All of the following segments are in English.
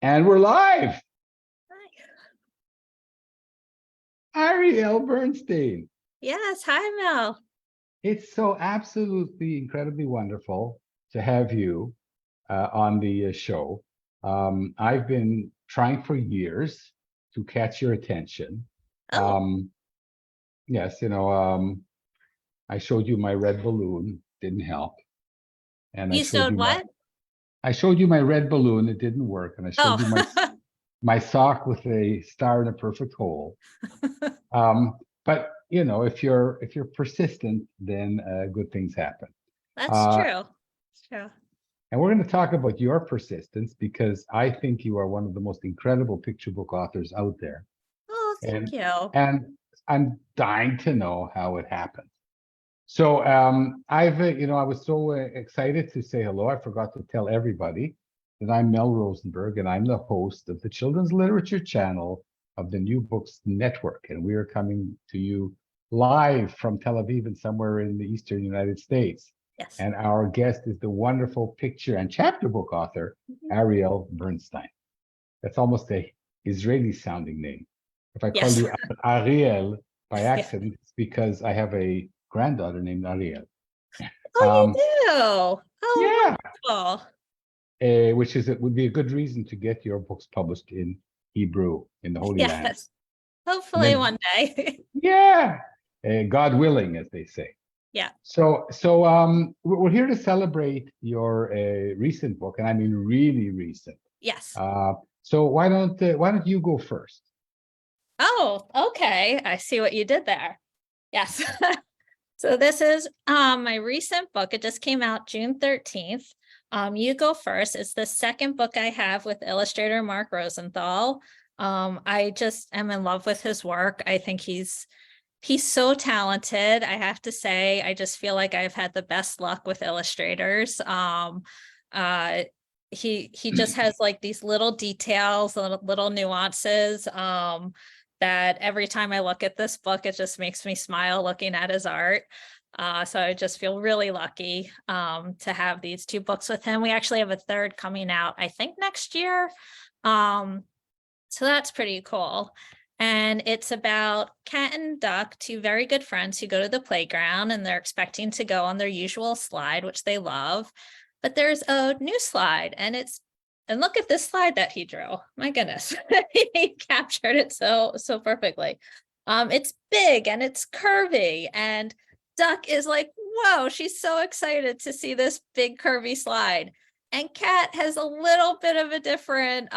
And we're live. Hi. Ariel Bernstein. Yes, hi Mel. It's so absolutely incredibly wonderful to have you on the show. I've been trying for years to catch your attention. Oh, Um, yes, I showed you my red balloon, didn't help. And you showed what? I showed you my red balloon, it didn't work. And I showed Oh, you my sock with a star in a perfect hole. But if you're persistent, then good things happen. that's Uh, true. It's true. and we're going to talk about your persistence because I think you are one of the most incredible picture book authors out there, Oh, thank and you. and I'm dying to know how it happened. So I was so excited to say hello. I forgot to tell everybody that I'm Mel Rosenberg, and I'm the host of the Children's Literature Channel of the New Books Network, and we are coming to you live from Tel Aviv and somewhere in the Eastern United States. Yes. And our guest is the wonderful picture and chapter book author, Mhm. Ariel Bernstein. That's almost a Israeli sounding name. If I call Yes. you Ariel by Yeah. accident, it's because I have a granddaughter named Ariel. Oh, you Um, do. Oh, yeah, wonderful. which is it would be a good reason to get your books published in Hebrew in the Holy Land. Yes. And Hopefully then, one day. yeah, God willing, as they say. Yeah. So we're here to celebrate your recent book, and I mean really recent. Yes. So why don't you go first? Oh, okay. I see what you did there. Yes. So this is my recent book. It just came out June 13th. You Go First. It's the second book I have with illustrator Mark Rosenthal. I just am in love with his work. I think he's so talented. I have to say, I just feel like I've had the best luck with illustrators. Uh, he just has like these little details, little nuances. That every time I look at this book, it just makes me smile looking at his art. So I just feel really lucky to have these two books with him. We actually have a third coming out, I think, next year. So that's pretty cool. And it's about Cat and Duck, two very good friends who go to the playground and they're expecting to go on their usual slide, which they love. But there's a new slide and look at this slide that he drew. My goodness, he captured it so perfectly. It's big and it's curvy, and Duck is like, whoa, she's so excited to see this big curvy slide. And Cat has a little bit of a different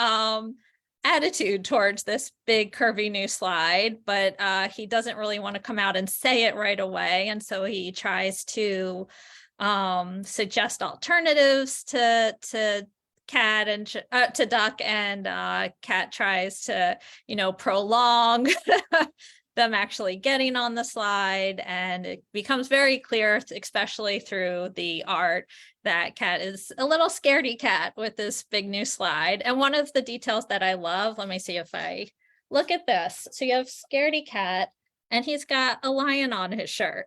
attitude towards this big curvy new slide, but he doesn't really want to come out and say it right away. And so he tries to suggest alternatives to Cat and to Duck, and Cat tries to, prolong them actually getting on the slide. And it becomes very clear, especially through the art, that Cat is a little scaredy cat with this big new slide. And one of the details that I love, let me see if I look at this. So you have scaredy cat, and he's got a lion on his shirt.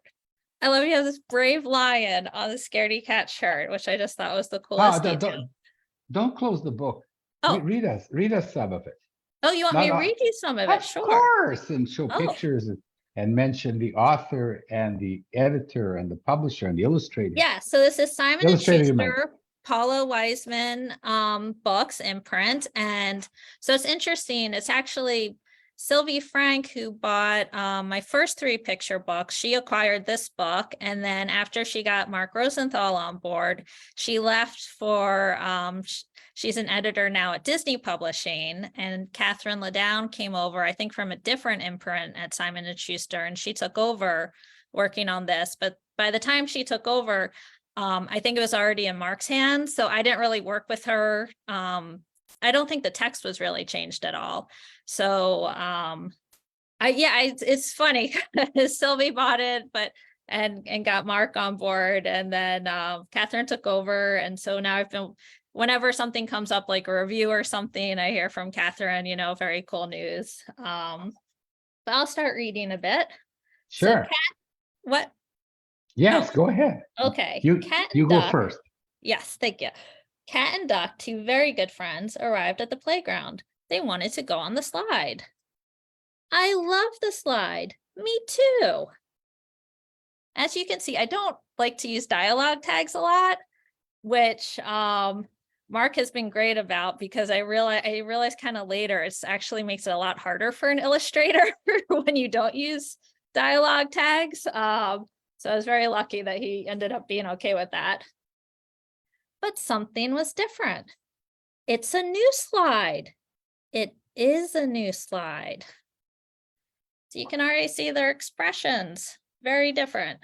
I love you have this brave lion on the scaredy cat shirt, which I just thought was the coolest detail. Don't close the book. Oh, Read us some of it. you want me Not to all, read you some of it? of Sure. course, and show Oh, pictures and mention the author and the editor and the publisher and the illustrator. yeah. So this is Simon and Illustrator, you meant. Schuster, Paula Wiseman Books imprint. And so it's interesting. It's actually Sylvie Frank who bought my first three picture books. She acquired this book. And then after she got Mark Rosenthal on board, she left for, she's an editor now at Disney Publishing. And Catherine Ladown came over, I think from a different imprint at Simon and Schuster, and she took over working on this. But by the time she took over, I think it was already in Mark's hands. So I didn't really work with her. I don't think the text was really changed at all. So it's funny. Sylvie bought it, but and got Mark on board, and then Catherine took over. And so now I've been, whenever something comes up like a review or something, I hear from Catherine, very cool news. But I'll start reading a bit. So Sure. what? Yes, Oh, go ahead. okay. You Cat you and go Duck. first. Yes, thank you. Cat and Duck, two very good friends, arrived at the playground. They wanted to go on the slide. I love the slide. Me too. As you can see, I don't like to use dialogue tags a lot, which Mark has been great about, because I realized kind of later it actually makes it a lot harder for an illustrator when you don't use dialogue tags. So I was very lucky that he ended up being okay with that. But something was different. It's a new slide. It is a new slide. So you can already see their expressions, very different.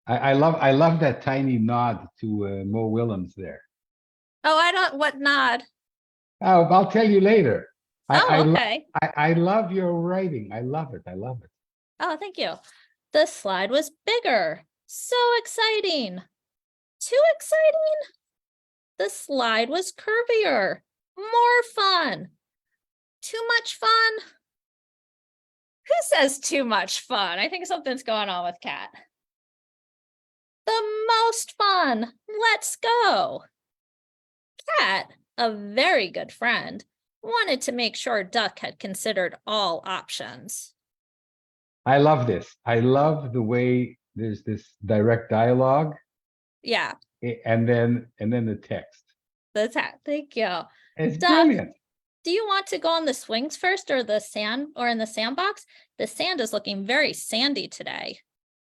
I love that tiny nod to Mo Willems there. Oh, what nod? Oh, I'll tell you later. Okay. I love your writing. I love it. I love it. Oh, thank you. The slide was bigger. So exciting. Too exciting. The slide was curvier. More fun. Too much fun. Who says too much fun? I think something's going on with Cat. The most fun. Let's go. Cat, a very good friend, wanted to make sure Duck had considered all options. I love this. I love the way there's this direct dialogue. Yeah. And then the text. Thank you. It's Duck, brilliant. do you want to go on the swings first, or the sand, or in the sandbox? The sand is looking very sandy today.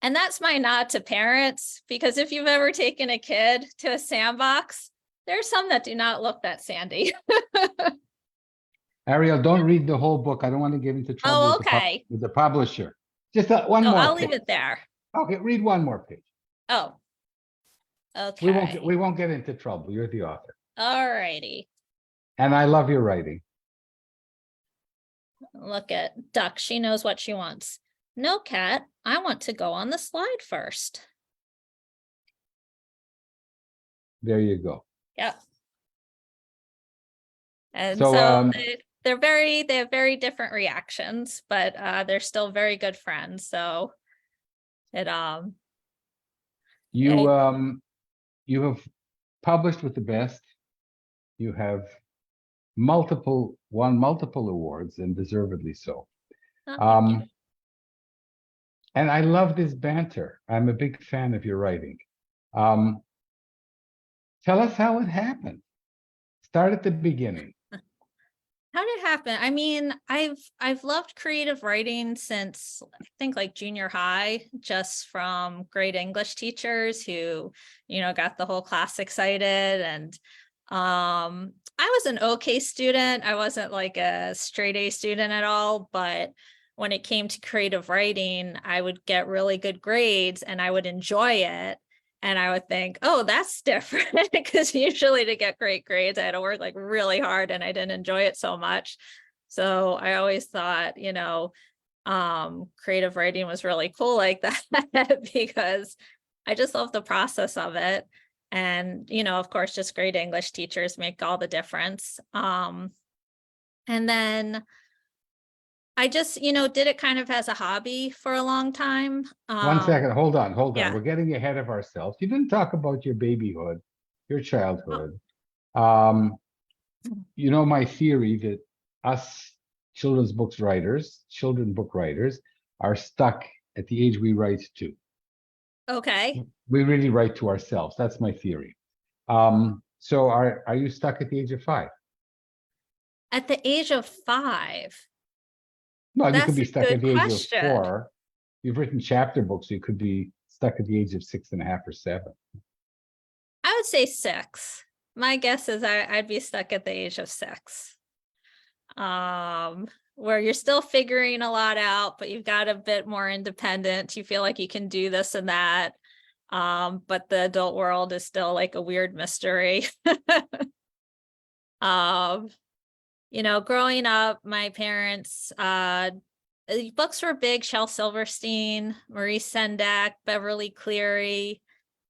And that's my nod to parents, because if you've ever taken a kid to a sandbox, there's some that do not look that sandy. Ariel, don't read the whole book. I don't want to get into trouble Oh, okay. with the publisher. Just one Oh, more I'll page. leave it there. Okay, read one more page. Oh, okay. We won't get into trouble. You're the author. All righty. And I love your writing. Look at Duck. She knows what she wants. No, Cat, I want to go on the slide first. There you go. Yep. And So, they have very different reactions, but they're still very good friends. So it you have published with the best. You have won multiple awards, and deservedly so. thank you. And I love this banter. I'm a big fan of your writing. Tell us how it happened. Start at the beginning. How did it happen? I mean, I've loved creative writing since I think like junior high, just from great English teachers who, got the whole class excited. And I was an okay student. I wasn't like a straight A student at all, but when it came to creative writing, I would get really good grades and I would enjoy it. And I would think, oh, that's different, because usually to get great grades, I had to work like really hard and I didn't enjoy it so much. So I always thought, creative writing was really cool like that, because I just love the process of it. And, of course, just great English teachers make all the difference. And then I just, did it kind of as a hobby for a long time. 1 second, hold on. Yeah. We're getting ahead of ourselves. You didn't talk about your babyhood, your childhood. My theory that us children book writers are stuck at the age we write to. Okay. We really write to ourselves. That's my theory. So are you stuck at the age of 5? At the age of 5? No, you That's could be a stuck at good the age question. of 4. You've written chapter books, so you could be stuck at the age of 6.5 or 7. I would say 6. My guess is I'd be stuck at the age of 6. Where you're still figuring a lot out, but you've got a bit more independent. You feel like you can do this and that. But the adult world is still like a weird mystery. Growing up, my parents, books were big. Shel Silverstein, Maurice Sendak, Beverly Cleary.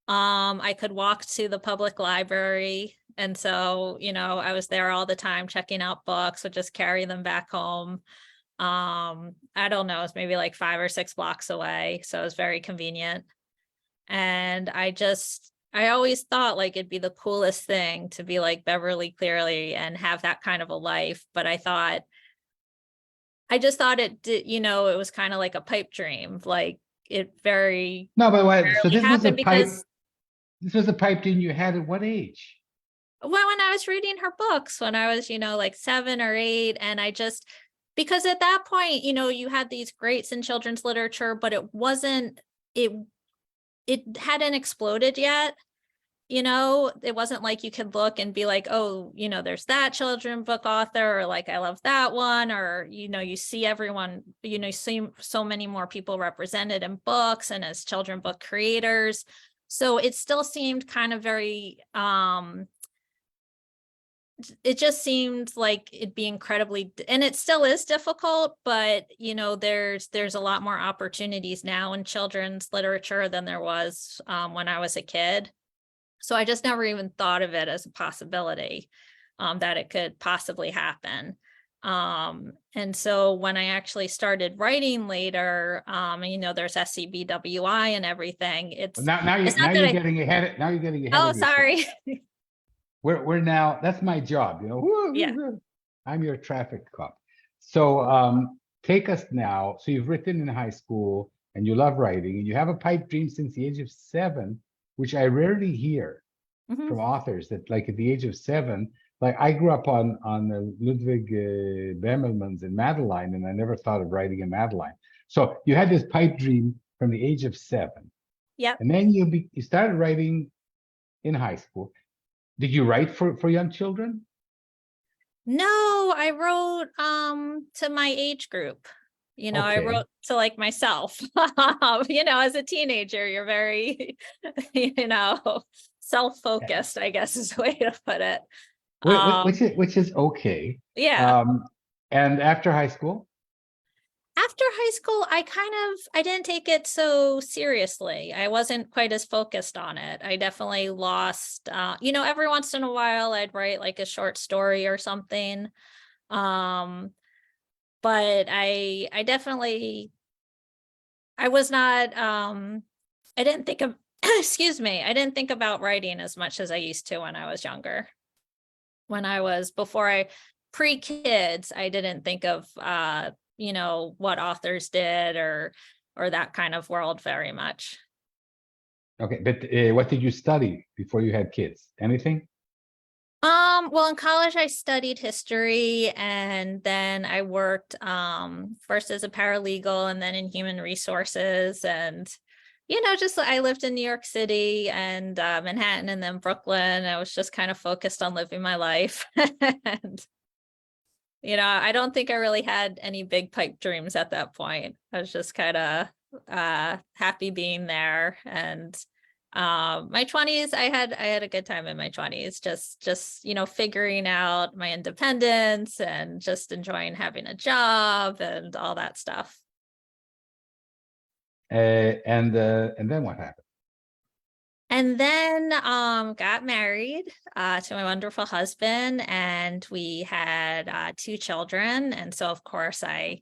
I could walk to the public library. And so, I was there all the time checking out books, would just carry them back home. I don't know, it's maybe like 5 or 6 blocks away. So it was very convenient. And I I always thought like it'd be the coolest thing to be like Beverly Cleary and have that kind of a life. But I just thought it did, it was kind of like a pipe dream. Like it very No, but what, so rarely this was a happened pipe, because, this was a pipe dream you had at what age? well, when I was reading her books, when I was, like 7 or 8, and because at that point, you had these greats in children's literature, but it hadn't exploded yet. It wasn't like you could look and be like, oh, there's that children's book author, or like, I love that one, or, you see everyone, you see so many more people represented in books and as children's book creators. So it still seemed kind of very, it just seemed like it'd be incredibly, and it still is difficult, but there's a lot more opportunities now in children's literature than there was when I was a kid. So I just never even thought of it as a possibility that it could possibly happen. And so when I actually started writing later, there's SCBWI and everything. Well, now It's now not that you're I, getting ahead. Now you're getting ahead oh, of yourself. sorry. We're now. That's my job. Yeah. I'm your traffic cop. So take us now. So you've written in high school and you love writing, and you have a pipe dream since the age of 7, which I rarely hear Mhm. from authors, that like at the age of 7, like I grew up on Ludwig Bemelmans and Madeline, and I never thought of writing a Madeline. So you had this pipe dream from the age of 7, Yep. and then you started writing in high school. Did you write for young children? No, I wrote to my age group. I Okay. wrote to like myself. As a teenager, you're very, self-focused, I guess is the way to put it. Which is okay. Yeah. And after high school? After high school, I didn't take it so seriously. I wasn't quite as focused on it. I definitely lost, every once in a while I'd write like a short story or something. But I definitely, I was not, I didn't think of, excuse me, I didn't think about writing as much as I used to when I was younger. Before I pre-kids, I didn't think of, what authors did or that kind of world very much. Okay, but what did you study before you had kids? Anything? Well, in college, I studied history, and then I worked first as a paralegal and then in human resources. And, just I lived in New York City and Manhattan and then Brooklyn. I was just kind of focused on living my life. And, I don't think I really had any big pipe dreams at that point. I was just kind of happy being there. And my 20s, I had a good time in my 20s, just figuring out my independence and just enjoying having a job and all that stuff. And then what happened? And then got married to my wonderful husband, and we had 2 children. And so of course I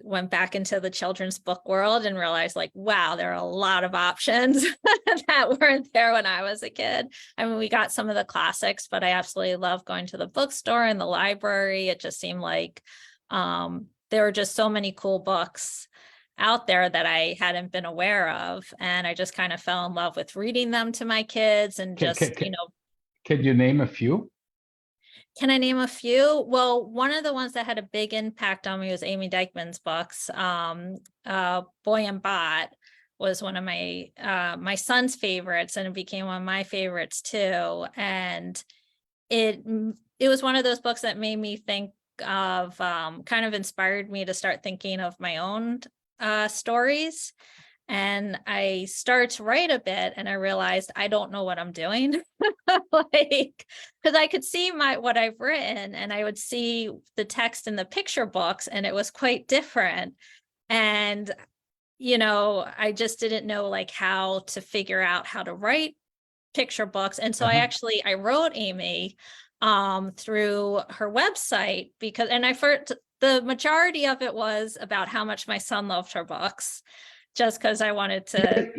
went back into the children's book world and realized like, wow, there are a lot of options that weren't there when I was a kid. I mean, we got some of the classics, but I absolutely love going to the bookstore and the library. It just seemed like there were just so many cool books out there that I hadn't been aware of. And I just kind of fell in love with reading them to my kids and Can you name a few? Can I name a few? Well, one of the ones that had a big impact on me was Amy Dykman's books. Boy and Bot was one of my son's favorites, and it became one of my favorites too. And it was one of those books that made me think of, kind of inspired me to start thinking of my own stories. And I started to write a bit, and I realized I don't know what I'm doing. Like, because I could see what I've written, and I would see the text in the picture books, and it was quite different. And, I just didn't know like how to figure out how to write picture books. And so I wrote Amy through her website the majority of it was about how much my son loved her books, just because I wanted to.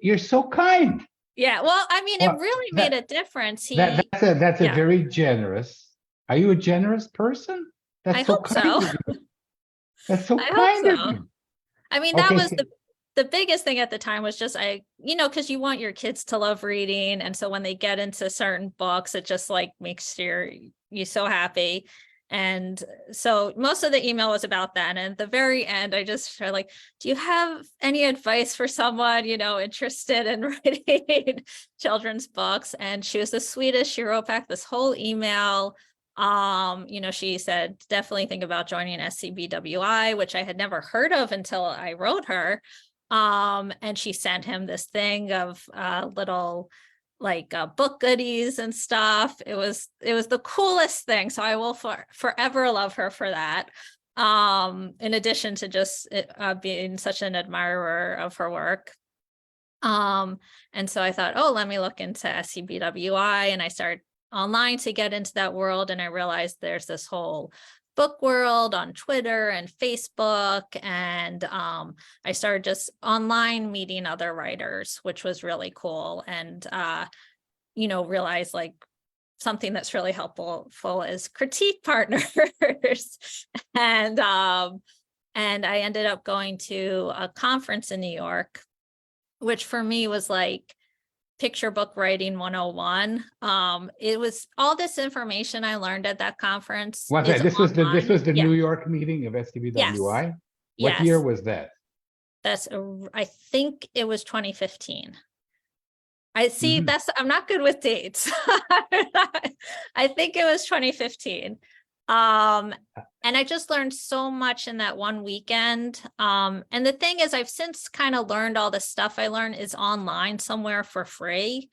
You're so kind. Yeah, well, I mean, it Well, really made a difference. that's a Yeah, very generous. Are you a generous person? I That's so hope so. kind of you. That's so I hope kind of so. you. I mean, that Okay, was so, the biggest thing at the time was just because you want your kids to love reading. And so when they get into certain books, it just like makes you so happy. And so most of the email was about that. And at the very end, I just started like, do you have any advice for someone, interested in writing children's books? And she was the sweetest. She wrote back this whole email. She said, definitely think about joining SCBWI, which I had never heard of until I wrote her. And she sent him this thing of little book goodies and stuff. It was the coolest thing. So I will forever love her for that. In addition to just being such an admirer of her work. And so I thought, oh, let me look into SCBWI, and I started online to get into that world. And I realized there's this whole book world on Twitter and Facebook. And I started just online meeting other writers, which was really cool. And, realized like something that's really helpful is critique partners. And I ended up going to a conference in New York, which for me was like picture book writing 101. It was all this information I learned at that conference what's is that? This was online. the Yeah. New York meeting of Yes. SCBWI. What year Yes. was that? I think it was 2015. I see Mhm. I'm not good with dates. I think it was 2015. And I just learned so much in that one weekend. And the thing is, I've since kind of learned all the stuff I learned is online somewhere for free.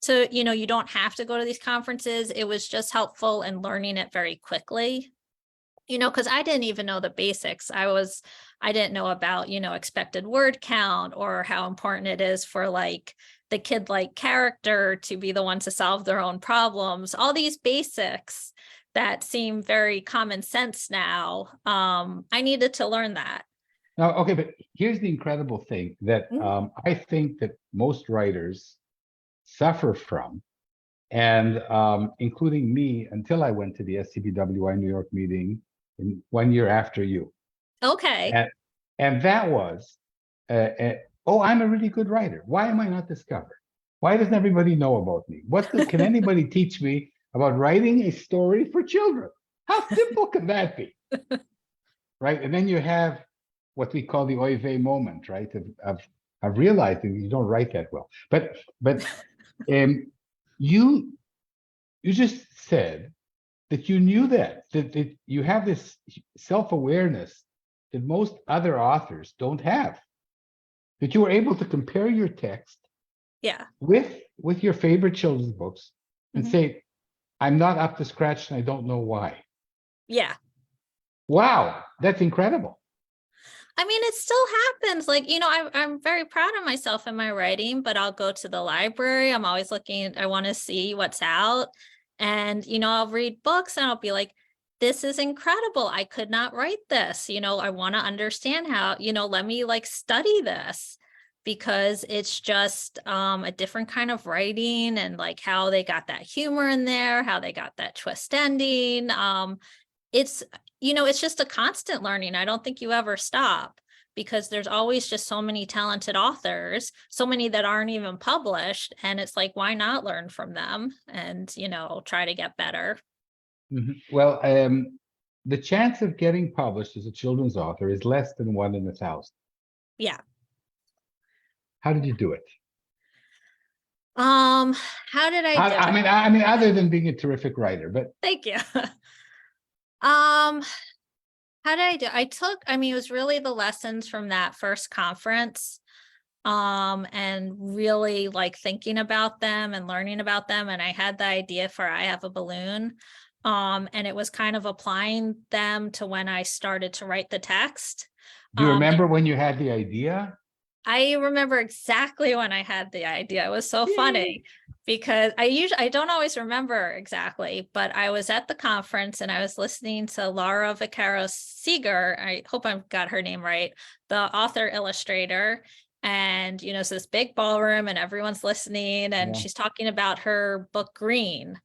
So, you don't have to go to these conferences. It was just helpful in learning it very quickly. Because I didn't even know the basics. I didn't know about, expected word count or how important it is for like the kid-like character to be the one to solve their own problems. All these basics that seem very common sense now. I needed to learn that. Now, okay, but here's the incredible thing that Mhm. I think that most writers suffer from, and including me, until I went to the SCBWI New York meeting in 1 year after you. Okay. And that was, oh, I'm a really good writer. Why am I not discovered? Why doesn't everybody know about me? Can anybody teach me about writing a story for children? How simple can that be? Right? And then you have what we call the oy vey moment, right? Of realizing you don't write that well. But you just said that you knew that you have this self-awareness that most other authors don't have, that you were able to compare your text Yeah. with your favorite children's books and Mhm. say, I'm not up to scratch and I don't know why. Yeah. Wow, that's incredible. I mean, it still happens. Like, I'm very proud of myself in my writing, but I'll go to the library. I'm always looking, I want to see what's out. And, I'll read books and I'll be like, this is incredible. I could not write this. I want to understand how, let me like study this because it's just a different kind of writing and like how they got that humor in there, how they got that twist ending. It's it's just a constant learning. I don't think you ever stop because there's always just so many talented authors, so many that aren't even published, and it's like, why not learn from them and try to get better. Well, the chance of getting published as a children's author is less than 1 in 1,000. Yeah. How did you do it? How did I do it? I mean, other than being a terrific writer, but Thank you. um how did I do? It was really the lessons from that first conference. And really like thinking about them and learning about them. And I had the idea for I Have a Balloon. And it was kind of applying them to when I started to write the text. do you And remember when you had the idea? I remember exactly when I had the idea. It was so funny because I don't always remember exactly, but I was at the conference and I was listening to Laura Vaquero Seeger. I hope I've got her name right, the author illustrator. And, it's this big ballroom and everyone's listening, and Yeah. she's talking about her book Green.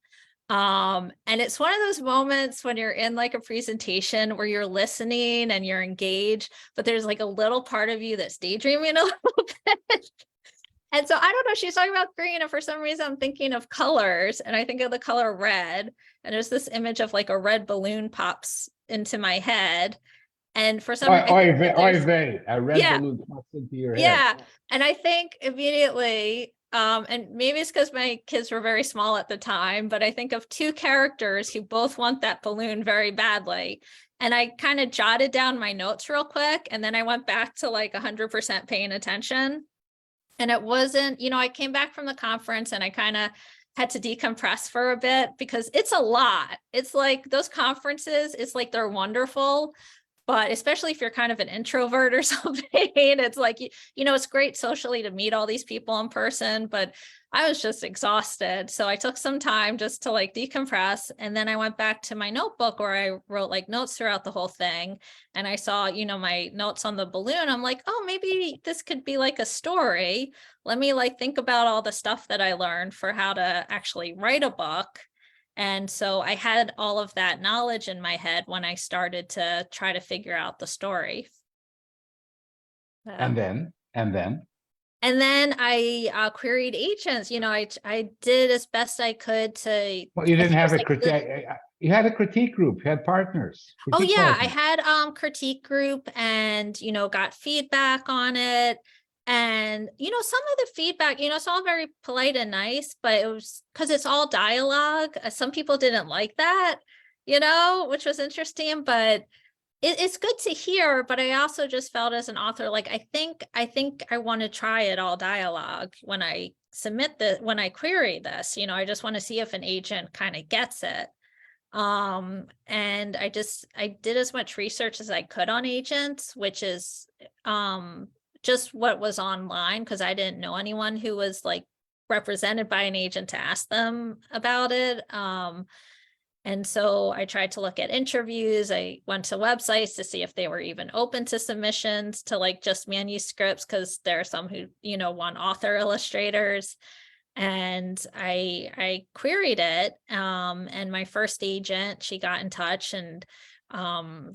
And it's one of those moments when you're in like a presentation where you're listening and you're engaged, but there's like a little part of you that's daydreaming a little bit. And so I don't know, she's talking about green, and for some reason I'm thinking of colors, and I think of the color red, and there's this image of like a red balloon pops into my head. And for some reason, A red yeah, balloon pops into your head. yeah. And I think immediately, and maybe it's because my kids were very small at the time, but I think of two characters who both want that balloon very badly. And I kind of jotted down my notes real quick, and then I went back to like 100% paying attention. And it wasn't, I came back from the conference and I kind of had to decompress for a bit, because it's a lot. It's like those conferences, it's like they're wonderful, but especially if you're kind of an introvert or something, it's like, it's great socially to meet all these people in person, but I was just exhausted. So I took some time just to like decompress. And then I went back to my notebook where I wrote like notes throughout the whole thing. And I saw, my notes on the balloon. I'm like, oh, maybe this could be like a story. Let me like think about all the stuff that I learned for how to actually write a book. And so I had all of that knowledge in my head when I started to try to figure out the story. And then And then I queried agents. I did as best I could to. well, you I didn't think it have was a like critique. You had a critique group. You had partners. Oh Critique yeah, I partners. had critique group, and got feedback on it. And some of the feedback, it's all very polite and nice, but it was because it's all dialogue. Some people didn't like that, which was interesting, but it's good to hear. But I also just felt as an author, like I think I want to try it all dialogue when I when I query this. I just want to see if an agent kind of gets it. And I did as much research as I could on agents, which is just what was online, because I didn't know anyone who was like represented by an agent to ask them about it. And so I tried to look at interviews. I went to websites to see if they were even open to submissions to like just manuscripts, because there are some who, want author illustrators. And I queried it. And my first agent, she got in touch, and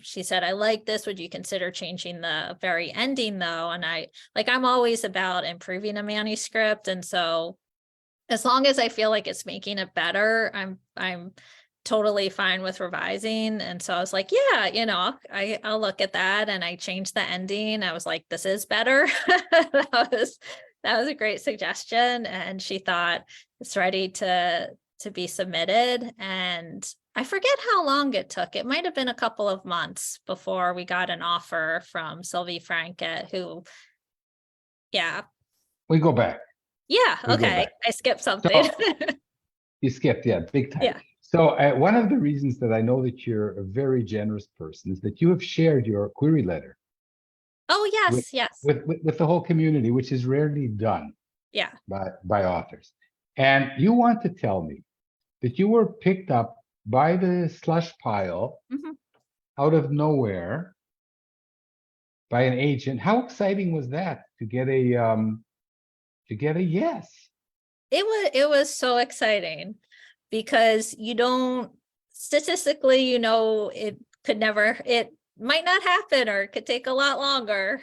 she said, I like this. Would you consider changing the very ending though? And I'm always about improving a manuscript. And so as long as I feel like it's making it better, I'm totally fine with revising. And so I was like, yeah, I'll look at that. And I changed the ending. I was like, this is better. That was a great suggestion. And she thought it's ready to be submitted. And I forget how long it took. It might have been a couple of months before we got an offer from Sylvie Frankett, who, yeah. We go back. Yeah. Okay. I skipped something. So, you skipped, yeah, big time. Yeah. So one of the reasons that I know that you're a very generous person is that you have shared your query letter. Oh, yes, yes. With the whole community, which is rarely done. Yeah. By authors. And you want to tell me that you were picked up by the slush pile out of nowhere by an agent. How exciting was that to get a yes? It was so exciting, because you don't statistically, it might not happen, or it could take a lot longer.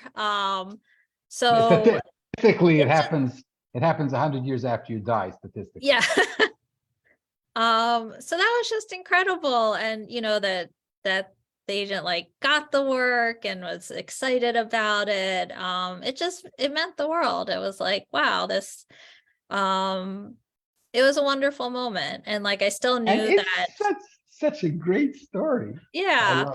So Statistically, it happens 100 years after you die, statistically. Yeah. So that was just incredible. And that the agent like got the work and was excited about it. It meant the world. It was like, wow, this it was a wonderful moment. And like I still knew and it's that such a great story. Yeah.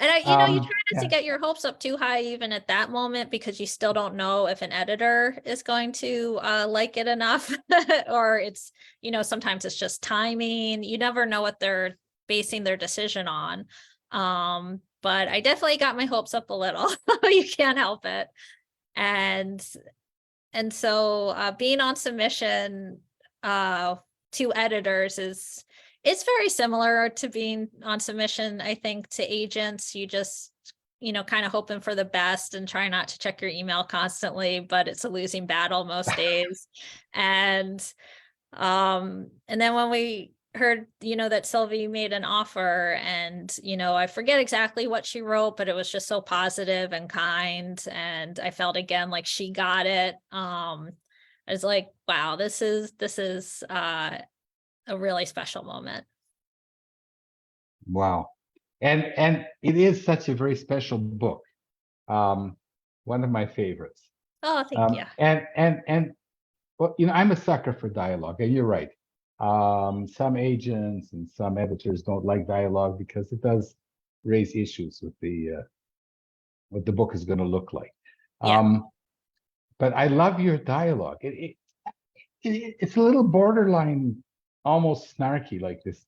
And you try not to get your hopes up too high even at that moment, because you still don't know if an editor is going to like it enough, or it's, sometimes it's just timing. You never know what they're basing their decision on. But I definitely got my hopes up a little. You can't help it. And so being on submission to editors it's very similar to being on submission, I think, to agents. You just kind of hoping for the best and try not to check your email constantly, but it's a losing battle most days. And then when we heard, that Sylvie made an offer, and, I forget exactly what she wrote, but it was just so positive and kind. And I felt again like she got it. I was like, wow, this is a really special moment. Wow. And it is such a very special book. One of my favorites. Oh, thank you. And well, I'm a sucker for dialogue, and you're right. Some agents and some editors don't like dialogue because it does raise issues with what the book is going to look like. Yeah. But I love your dialogue. It's a little borderline, almost snarky, like this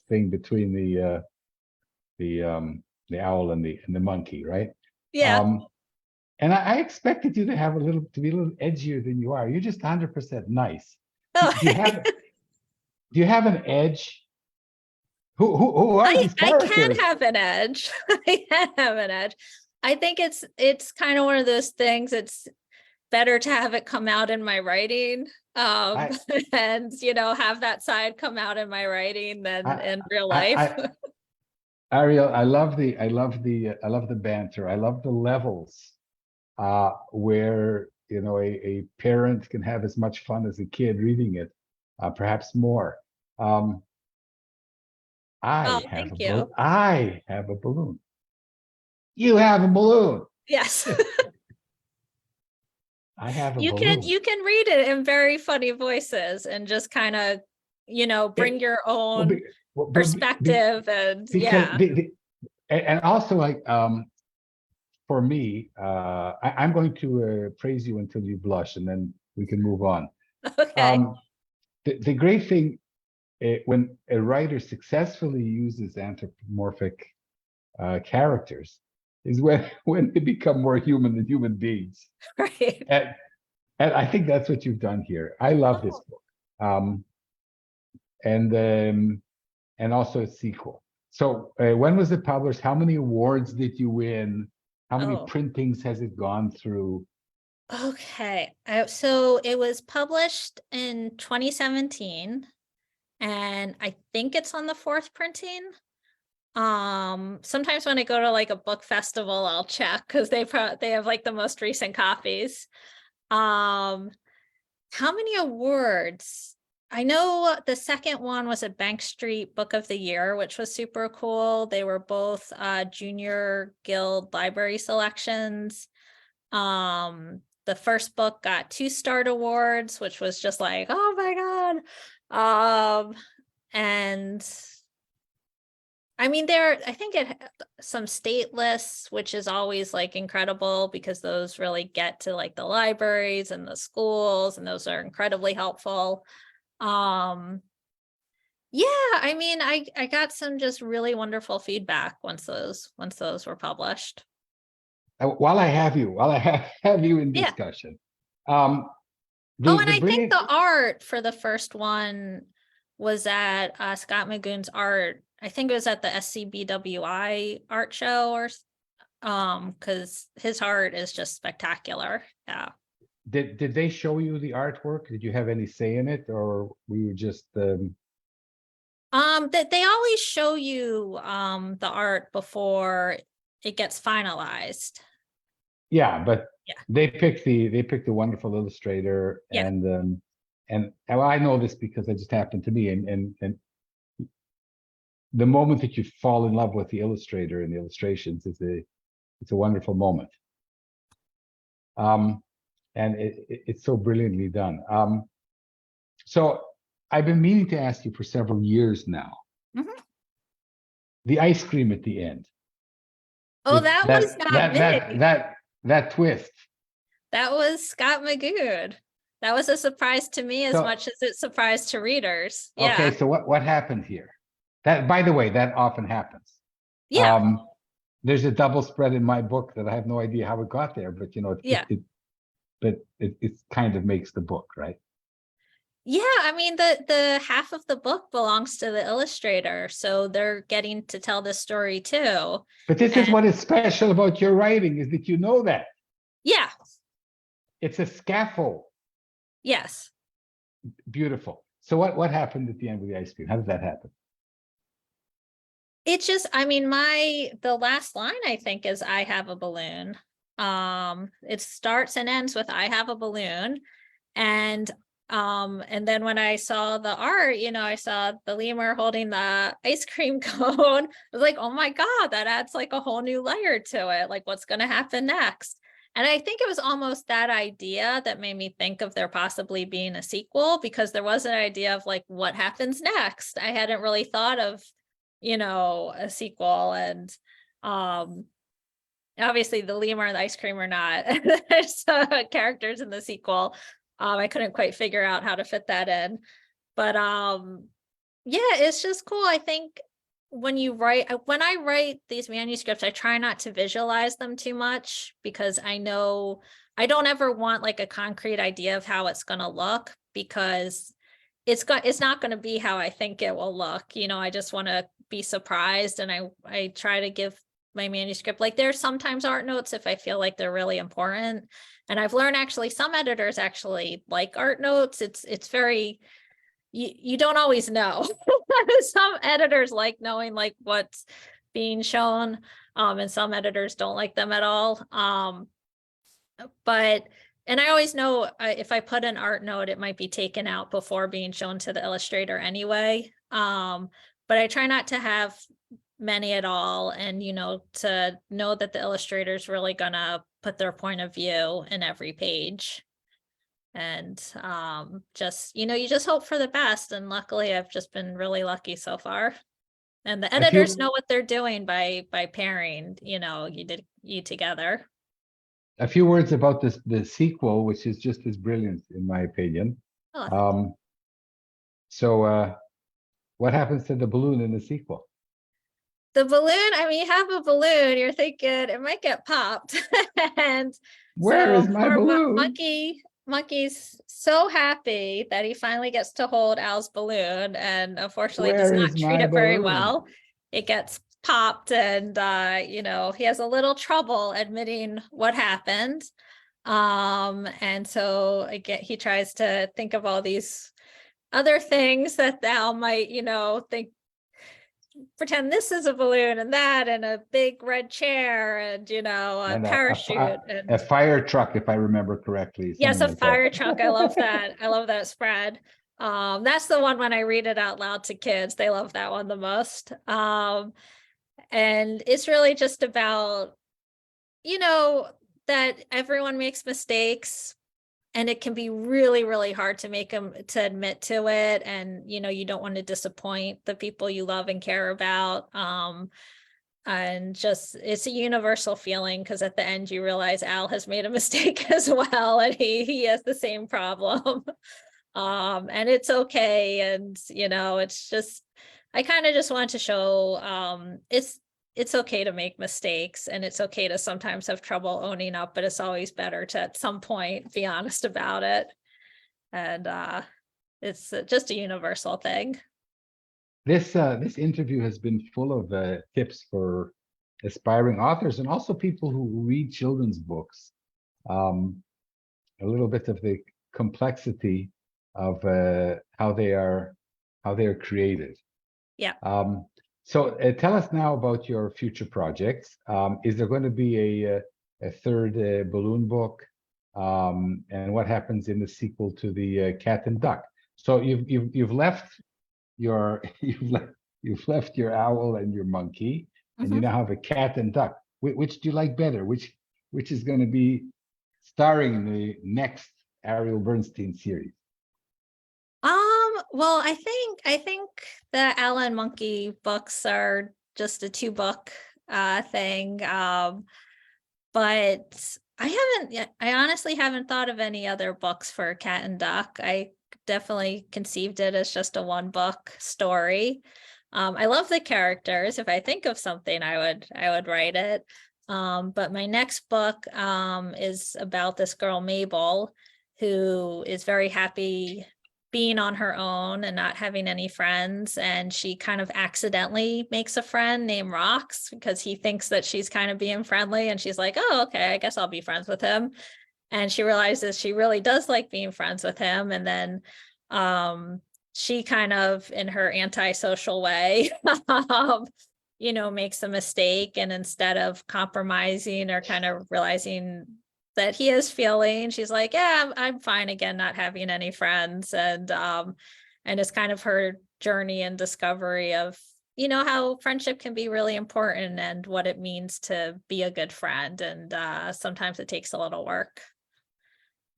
thing between the owl and the monkey, right? Yeah. And I expected you to be a little edgier than you are. You're just 100% nice. Oh. Do you have an edge? Who are these characters? I can have an edge. I can have an edge. I think it's kind of one of those things. It's better to have it come out in my writing, and have that side come out in my writing than in real life. Ariel, I love the banter. I love the levels where a parent can have as much fun as a kid reading it, perhaps more. Thank you. I have a balloon. You have a balloon. Yes. I have a balloon. You can read it in very funny voices and just kind of, bring your own perspective and also like for me, I'm going to praise you until you blush, and then we can move on. Okay. The great thing when a writer successfully uses anthropomorphic characters is when they become more human than human beings. Right. And I think that's what you've done here. I love this book. And also a sequel. So when was it published? How many awards did you win? How many printings has it gone through? Okay. So it was published in 2017, and I think it's on the 4th printing. Sometimes when I go to like a book festival, I'll check because they have like the most recent copies. How many awards? I know the second one was a Bank Street Book of the Year, which was super cool. They were both Junior Guild Library selections. The first book got 2 START awards, which was just like, oh my God. And I mean, I think it had some state lists, which is always like incredible because those really get to like the libraries and the schools, and those are incredibly helpful. Yeah, I mean, I got some just really wonderful feedback once those were published. While I have you in discussion. And I think the art for the first one was at Scott Magoon's art. I think it was at the SCBWI art show, or because his art is just spectacular. Yeah. Did they show you the artwork? Did you have any say in it, or were you just that they always show you the art before it gets finalized. Yeah, but they picked the wonderful illustrator, and I know this because it just happened to me, and the moment that you fall in love with the illustrator and the illustrations it's a wonderful moment. And it's so brilliantly done. So I've been meaning to ask you for several years now. Mm-hmm. The ice cream at the end. Oh, that was not me. That twist. That was Scott Magoon. That was a surprise to me as much as it surprised to readers. Yeah. Okay, so what happened here? That, by the way, that often happens. Yeah. There's a double spread in my book that I have no idea how it got there, but it kind of makes the book, right? Yeah, I mean, the half of the book belongs to the illustrator, so they're getting to tell this story too. But this is And what is special about your writing, is that you know that. yeah, It's a scaffold. yes. Beautiful. So what happened at the end with the ice cream? How did that happen? It's just, I mean, the last line I think is I have a balloon. It starts and ends with I have a balloon. And then when I saw the art, I saw the lemur holding the ice cream cone. I was like, oh my God, that adds like a whole new layer to it. Like, what's gonna happen next? And I think it was almost that idea that made me think of there possibly being a sequel, because there was an idea of like, what happens next? I hadn't really thought of, a sequel. And obviously the lemur and the ice cream are not there's characters in the sequel. I couldn't quite figure out how to fit that in. But yeah, it's just cool. I think when I write these manuscripts, I try not to visualize them too much, because I know I don't ever want like a concrete idea of how it's going to look, because it's not going to be how I think it will look. I just want to be surprised, and I try to give my manuscript, like, there's sometimes art notes if I feel like they're really important. And I've learned actually some editors actually like art notes. It's very, you don't always know. Some editors like knowing like what's being shown, and some editors don't like them at all. And I always know if I put an art note, it might be taken out before being shown to the illustrator anyway. But I try not to have many at all, and to know that the illustrator is really gonna put their point of view in every page. And just you just hope for the best, and luckily I've just been really lucky so far. And the A editors few know what they're doing by pairing you together. a few words about the sequel, which is just as brilliant in my opinion. Oh, Um, so what happens to the balloon in the sequel? the balloon, I mean, you have a balloon, you're thinking it might get popped. And Where so is my poor balloon? Monkey's so happy that he finally gets to hold Al's balloon, and unfortunately does Where not is treat my it very balloon? well. It gets popped, and he has a little trouble admitting what happened. And so again, he tries to think of all these other things that Al might, think, pretend this is a balloon and that, and a big red chair, and a And parachute, a and fire truck, if I remember correctly, yes, something a like that. fire truck. I love that. I love that spread. That's the one when I read it out loud to kids, they love that one the most. And it's really just about, that everyone makes mistakes, and it can be really, really hard to make them to admit to it. And, you don't want to disappoint the people you love and care about. And just, it's a universal feeling, because at the end you realize Al has made a mistake as well, and he has the same problem. And it's okay. And, it's just, I kind of just want to show, it's okay to make mistakes, and it's okay to sometimes have trouble owning up, but it's always better to at some point be honest about it. And it's just a universal thing. This interview has been full of tips for aspiring authors and also people who read children's books. A little bit of the complexity of how they are created. Yeah. So tell us now about your future projects. Is there going to be a third balloon book? And what happens in the sequel to the Cat and Duck? So you've left your you've left your owl and your monkey, and you Mhm. now have a cat and duck. Which do you like better? Which is going to be starring in the next Ariel Bernstein series? Well, I think the Alan Monkey books are just a 2-book thing. But I honestly haven't thought of any other books for Cat and Duck. I definitely conceived it as just a 1-book story. I love the characters. If I think of something, I would write it. But my next book is about this girl Mabel, who is very happy being on her own and not having any friends. And she kind of accidentally makes a friend named Rox because he thinks that she's kind of being friendly. And she's like, oh, okay, I guess I'll be friends with him. And she realizes she really does like being friends with him. And then she kind of, in her antisocial way, makes a mistake. And instead of compromising or kind of realizing that he is feeling, she's like, yeah, I'm fine again, not having any friends. And it's kind of her journey and discovery of, how friendship can be really important and what it means to be a good friend. And sometimes it takes a little work.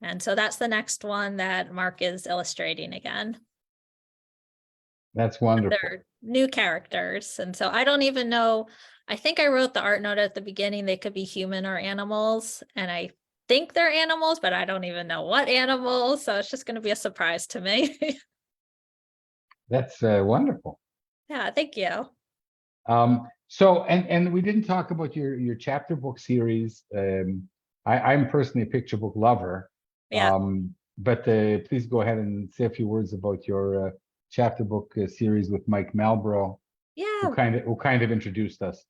And so that's the next one that Mark is illustrating again. That's wonderful. They're new characters. And so I don't even know. I think I wrote the art note at the beginning. They could be human or animals. And I think they're animals, but I don't even know what animals. So it's just going to be a surprise to me. That's wonderful. Yeah, thank you. So, and we didn't talk about your chapter book series. I'm personally a picture book lover. Yeah. But please go ahead and say a few words about your chapter book series with Mike Malbrough, Yeah. who kind of introduced us.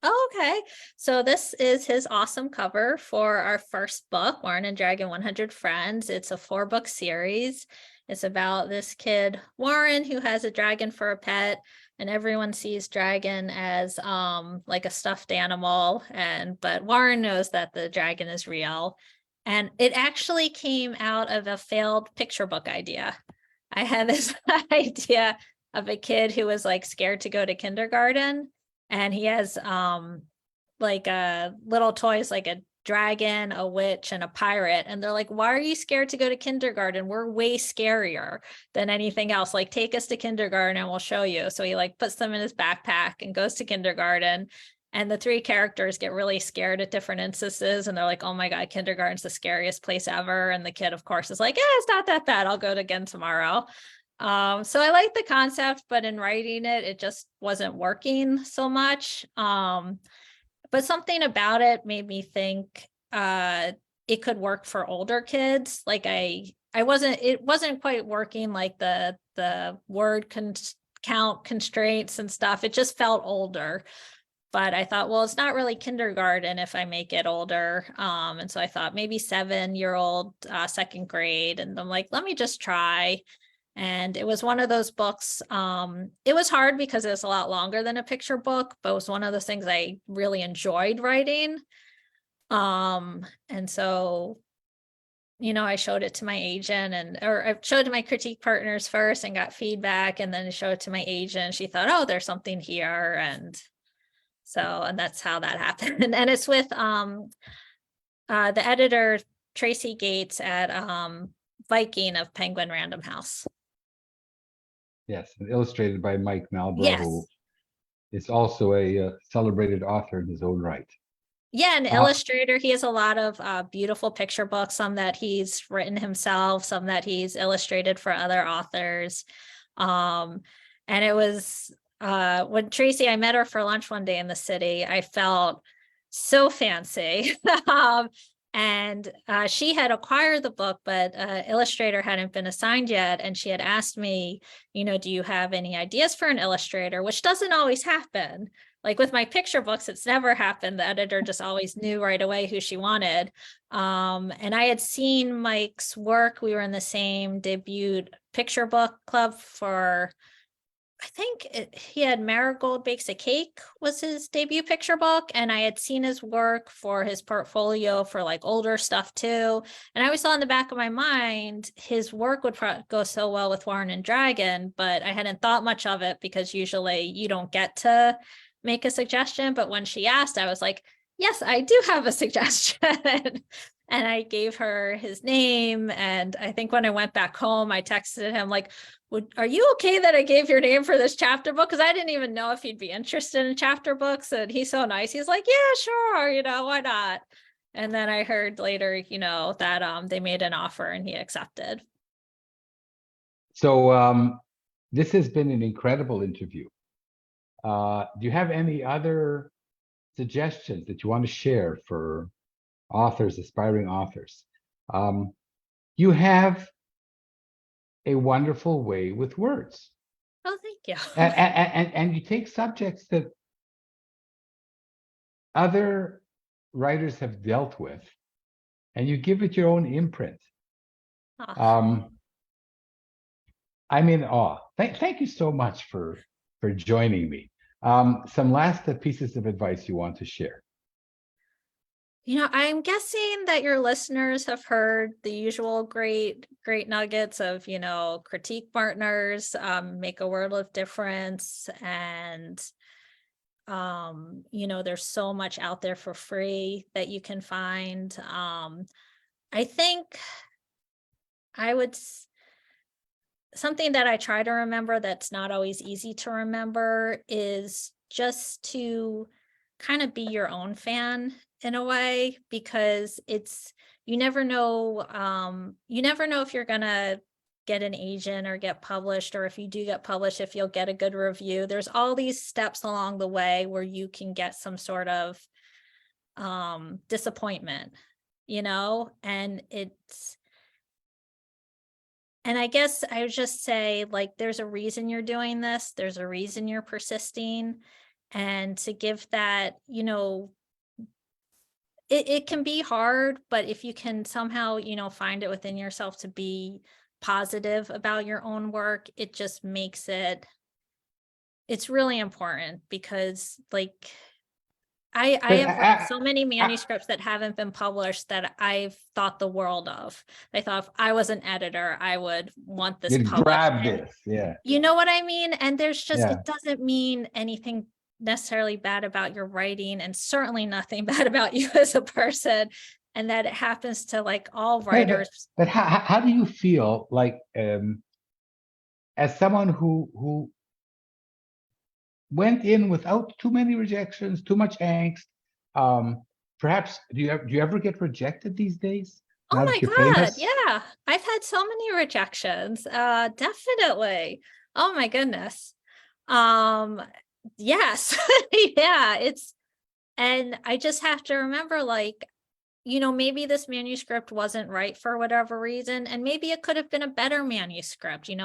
Oh, okay. So this is his awesome cover for our first book, Warren and Dragon 100 Friends. It's a 4-book series. It's about this kid, Warren, who has a dragon for a pet, and everyone sees dragon as like a stuffed animal. But Warren knows that the dragon is real. And it actually came out of a failed picture book idea. I had this idea of a kid who was like scared to go to kindergarten. And he has like little toys like a dragon, a witch, and a pirate. And they're like, why are you scared to go to kindergarten? We're way scarier than anything else. Like, take us to kindergarten and we'll show you. So he like puts them in his backpack and goes to kindergarten. And the 3 characters get really scared at different instances. And they're like, oh my God, kindergarten's the scariest place ever. And the kid, of course, is like, yeah, it's not that bad. I'll go again tomorrow. So I like the concept, but in writing it, it just wasn't working so much. But something about it made me think it could work for older kids. Like it wasn't quite working, like the word count constraints and stuff. It just felt older. But I thought, well, it's not really kindergarten if I make it older. And so I thought maybe 7-year-old, 2nd grade. And I'm like, let me just try. And it was one of those books. It was hard because it was a lot longer than a picture book, but it was one of those things I really enjoyed writing. And so, I showed it to my agent or I showed it to my critique partners first and got feedback, and then I showed it to my agent. She thought, oh, there's something here. And that's how that happened. And it's with the editor, Tracy Gates at Viking of Penguin Random House. Yes, and illustrated by Mike Malbrough, Yes. who is also a celebrated author in his own right. Yeah, an illustrator. He has a lot of beautiful picture books, some that he's written himself, some that he's illustrated for other authors. And it was when Tracy, I met her for lunch one day in the city, I felt so fancy. And she had acquired the book, but illustrator hadn't been assigned yet. And she had asked me, do you have any ideas for an illustrator, which doesn't always happen. Like with my picture books, it's never happened. The editor just always knew right away who she wanted. And I had seen Mike's work. We were in the same debut picture book club for, I think he had Marigold Bakes a Cake was his debut picture book. And I had seen his work for his portfolio for like older stuff too. And I always saw in the back of my mind, his work would go so well with Warren and Dragon, but I hadn't thought much of it because usually you don't get to make a suggestion. But when she asked, I was like, yes, I do have a suggestion. And I gave her his name. And I think when I went back home, I texted him like, are you okay that I gave your name for this chapter book? Because I didn't even know if he'd be interested in chapter books. And he's so nice. He's like, yeah, sure. Why not? And then I heard later, that they made an offer and he accepted. So this has been an incredible interview. Do you have any other suggestions that you want to share for authors, aspiring authors? You have a wonderful way with words. Oh, thank you. And you take subjects that other writers have dealt with, and you give it your own imprint. Oh, I'm in awe. Thank you so much for joining me. Some last pieces of advice you want to share. I'm guessing that your listeners have heard the usual great nuggets of, critique partners, make a world of difference. And, there's so much out there for free that you can find. I think something that I try to remember that's not always easy to remember is just to kind of be your own fan in a way, because you never know if you're gonna get an agent or get published, or if you do get published, if you'll get a good review. There's all these steps along the way where you can get some sort of disappointment, and I guess I would just say, like, there's a reason you're doing this. There's a reason you're persisting. And to give that, it can be hard, but if you can somehow, find it within yourself to be positive about your own work, it just makes it's really important, because like, I have read so many manuscripts that haven't been published that I've thought the world of. I thought if I was an editor, I would want this You'd published. grab this, yeah. You know what I mean? And there's just, Yeah. it doesn't mean anything necessarily bad about your writing, and certainly nothing bad about you as a person. And that it happens to, like, all writers. But how do you feel, like, as someone who went in without too many rejections, too much angst? Perhaps do you ever get rejected these days? Oh my God, yeah. I've had so many rejections. Definitely. Oh my goodness. Yes. Yeah, and I just have to remember, like, maybe this manuscript wasn't right for whatever reason, and maybe it could have been a better manuscript, and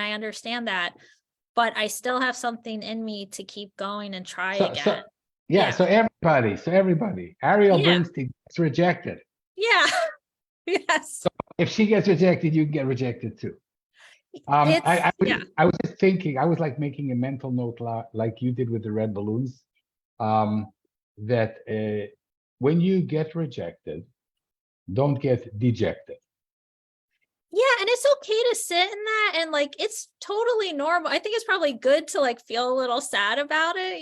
I understand that, but I still have something in me to keep going and try again. So everybody, Ariel Yeah. Bernstein gets rejected. Yeah. Yes. So if she gets rejected, you can get rejected too. I was just thinking, I was like making a mental note, like you did with the red balloons, that when you get rejected, don't get dejected. Yeah, and it's okay to sit in that, and like, it's totally normal. I think it's probably good to, like, feel a little sad about it,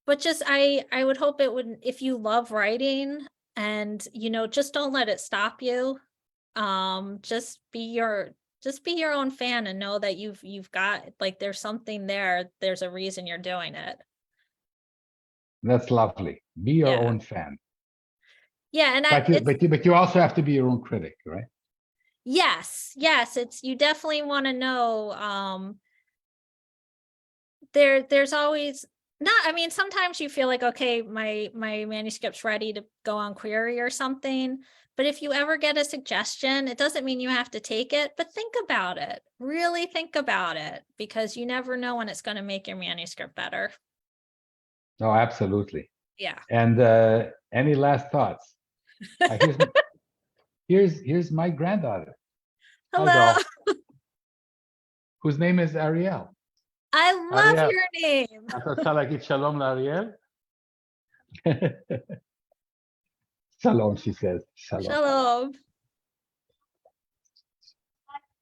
but just I would hope it wouldn't, if you love writing, and just don't let it stop you. Just be your own fan, and know that you've got, like, there's something there. There's a reason you're doing it. That's lovely. Be your own fan. Yeah, and but you also have to be your own critic, right? Yes, you definitely want to know. There's always not. I mean, sometimes you feel like, okay, my manuscript's ready to go on query or something. But if you ever get a suggestion, it doesn't mean you have to take it, but think about it. Really think about it, because you never know when it's going to make your manuscript better. Oh, absolutely. Yeah. And any last thoughts? Here's my granddaughter. Hello. Whose name is Ariel. I love Ariel. your name. את רוצה להגיד שלום לאריאל? Shalom, she says. Shalom.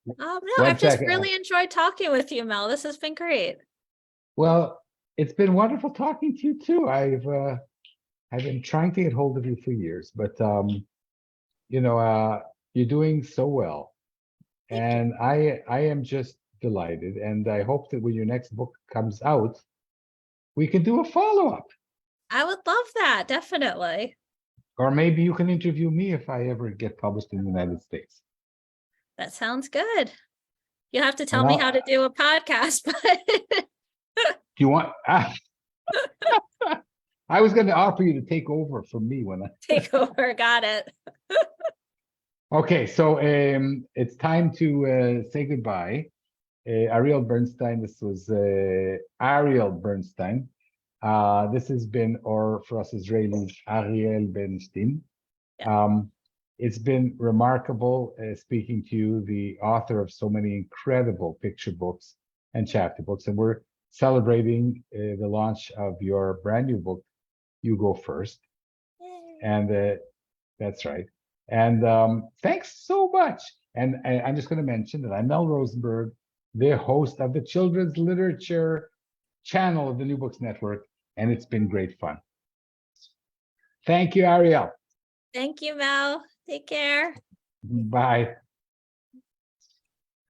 No, I've just really enjoyed talking with you, Mel. This has been great. Well, it's been wonderful talking to you too. I've been trying to get hold of you for years, but you're doing so well, and I am just delighted, and I hope that when your next book comes out, we can do a follow-up. I would love that, definitely. Or maybe you can interview me if I ever get published in the United States. That sounds good. You'll have to tell me how to do a podcast. But do you want? I was going to offer you to take over from me when I take over. Got it. Okay, so it's time to say goodbye. Ariel Bernstein, this was Ariel Bernstein. This has been, or for us Israelis, Ariel Bernstein. It's been remarkable speaking to you, the author of so many incredible picture books and chapter books. And we're celebrating the launch of your brand new book, You Go First. And that's right. And thanks so much. And I'm just going to mention that I'm Mel Rosenberg, the host of the Children's Literature channel of the New Books Network, and it's been great fun. Thank you, Ariel. Thank you, Mel. Take care. Bye.